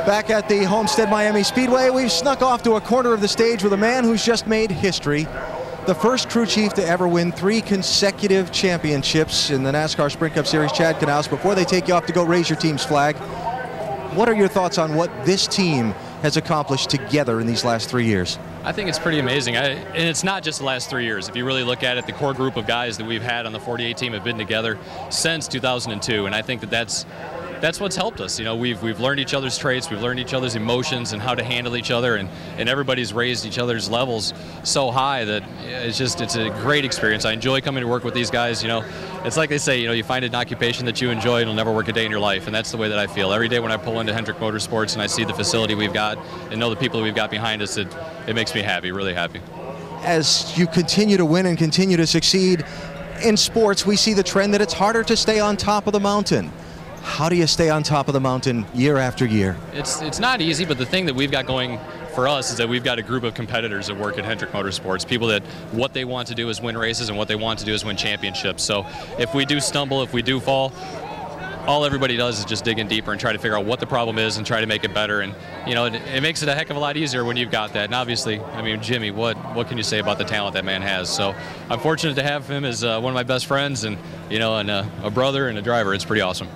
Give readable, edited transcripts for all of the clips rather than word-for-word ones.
Back at the Homestead-Miami Speedway, we've snuck off to a corner of the stage with a man who's just made history. The first crew chief to ever win 3 consecutive championships in the NASCAR Sprint Cup Series, Chad Knaus. Before they take you off to go raise your team's flag, what are your thoughts on what this team has accomplished together in these last 3 years? I think it's pretty amazing. And it's not just the last 3 years. If you really look at it, the core group of guys that we've had on the 48 team have been together since 2002. And I think that's what's helped us. You know, we've learned each other's traits, we've learned each other's emotions and how to handle each other, and everybody's raised each other's levels so high that it's a great experience. I enjoy coming to work with these guys. You know, it's like they say, you know, you find an occupation that you enjoy and you'll never work a day in your life, and that's the way that I feel. Every day when I pull into Hendrick Motorsports and I see the facility we've got and know the people that we've got behind us, it makes me happy, really happy. As you continue to win and continue to succeed in sports, we see the trend that it's harder to stay on top of the mountain. How do you stay on top of the mountain year after year? It's not easy, but the thing that we've got going for us is that we've got a group of competitors that work at Hendrick Motorsports, people that what they want to do is win races and what they want to do is win championships. So if we do stumble, if we do fall, all everybody does is just dig in deeper and try to figure out what the problem is and try to make it better. And, you know, it makes it a heck of a lot easier when you've got that. And obviously, I mean, Jimmy, what can you say about the talent that man has? So I'm fortunate to have him as one of my best friends and, you know, and a brother and a driver. It's pretty awesome.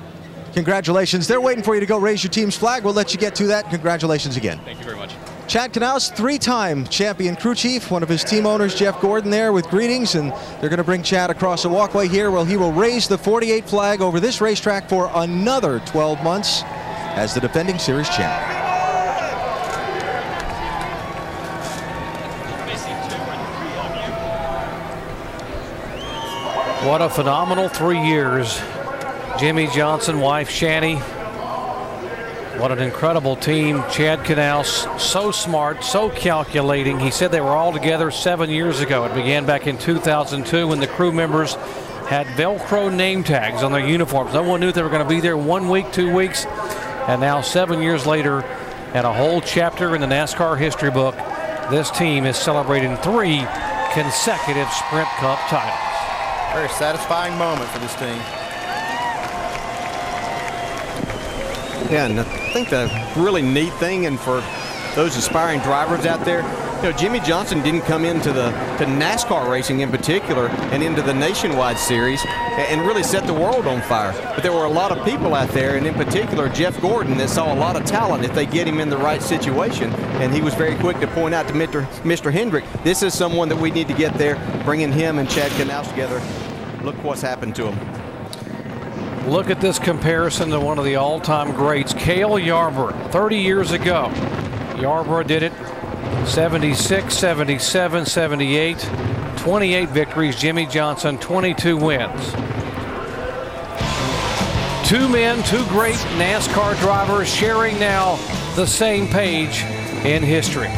Congratulations. They're waiting for you to go raise your team's flag. We'll let you get to that. Congratulations again. Thank you very much. Chad Knaus, 3-time champion crew chief, one of his team owners, Jeff Gordon, there with greetings, and they're going to bring Chad across the walkway here where he will raise the 48 flag over this racetrack for another 12 months as the defending series champion. What a phenomenal 3 years. Jimmy Johnson, wife Shanny. What an incredible team. Chad Knaus, so smart, so calculating. He said they were all together 7 years ago. It began back in 2002 when the crew members had Velcro name tags on their uniforms. No one knew they were going to be there 1 week, 2 weeks. And now 7 years later, and a whole chapter in the NASCAR history book, this team is celebrating 3 consecutive Sprint Cup titles. Very satisfying moment for this team. Yeah, and I think the really neat thing, and for those aspiring drivers out there, you know, Jimmy Johnson didn't come into to NASCAR racing in particular and into the nationwide series and really set the world on fire. But there were a lot of people out there, and in particular Jeff Gordon, that saw a lot of talent if they get him in the right situation. And he was very quick to point out to Mr. Hendrick, this is someone that we need to get there, bringing him and Chad Knaus together. Look what's happened to him. Look at this comparison to one of the all-time greats, Cale Yarborough, 30 years ago. Yarborough did it 76, 77, 78, 28 victories. Jimmy Johnson, 22 wins. 2 men, 2 great NASCAR drivers sharing now the same page in history.